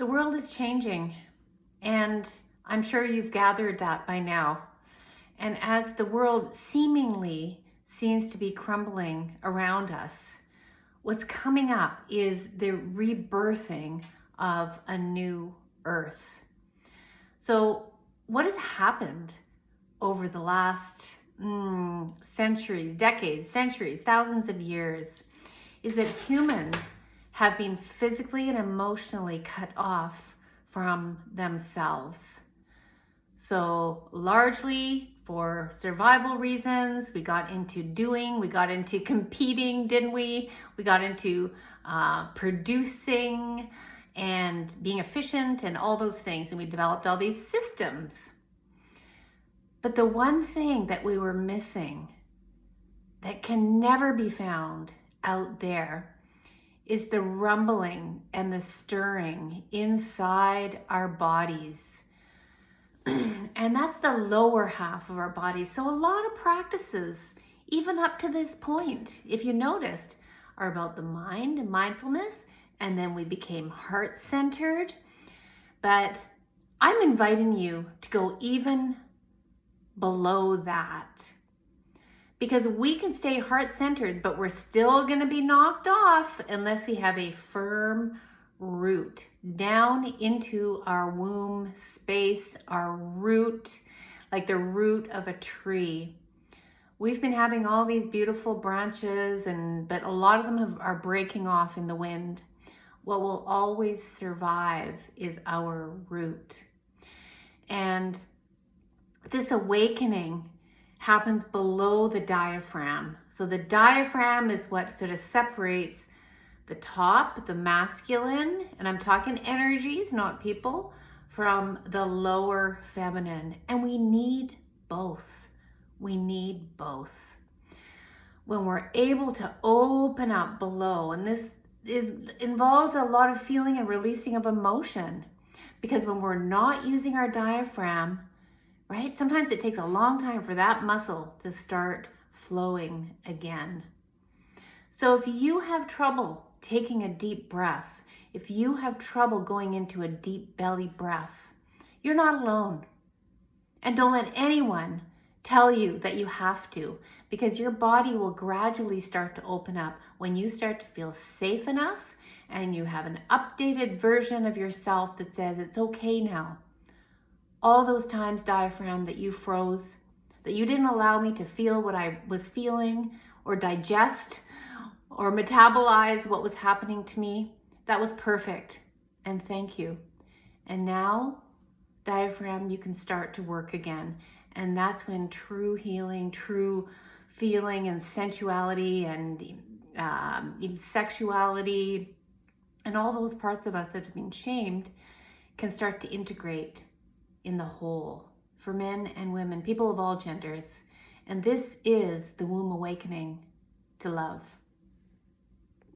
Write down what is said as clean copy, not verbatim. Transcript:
The world is changing, and I'm sure you've gathered that by now. And as the world seemingly seems to be crumbling around us, what's coming up is the rebirthing of a new earth. So what has happened over the last centuries, decades, centuries, thousands of years is that humans have been physically and emotionally cut off from themselves. So largely for survival reasons, we got into doing, we got into competing, didn't we? We got into producing and being efficient and all those things. And we developed all these systems. But the one thing that we were missing that can never be found out there is the rumbling and the stirring inside our bodies. And that's the lower half of our bodies. So a lot of practices, even up to this point, if you noticed, are about the mind and mindfulness, and then we became heart-centered. But I'm inviting you to go even below that. Because we can stay heart-centered, but we're still going to be knocked off unless we have a firm root down into our womb space, our root, like the root of a tree. We've been having all these beautiful branches, but a lot of them are breaking off in the wind. What will always survive is our root. And this awakening happens below the diaphragm. So the diaphragm is what sort of separates the top, the masculine, and I'm talking energies, not people, from the lower feminine. And we need both. We need both. When we're able to open up below, and this involves a lot of feeling and releasing of emotion, because when we're not using our diaphragm, right? Sometimes it takes a long time for that muscle to start flowing again. So if you have trouble taking a deep breath, if you have trouble going into a deep belly breath, you're not alone. And don't let anyone tell you that you have to, because your body will gradually start to open up when you start to feel safe enough and you have an updated version of yourself that says it's okay now. All those times, diaphragm, that you froze, that you didn't allow me to feel what I was feeling or digest or metabolize what was happening to me, that was perfect. And thank you. And now, diaphragm, you can start to work again. And that's when true healing, true feeling and sensuality and even sexuality and all those parts of us that have been shamed can start to integrate in the whole, for men and women, people of all genders. And this is the womb awakening to love.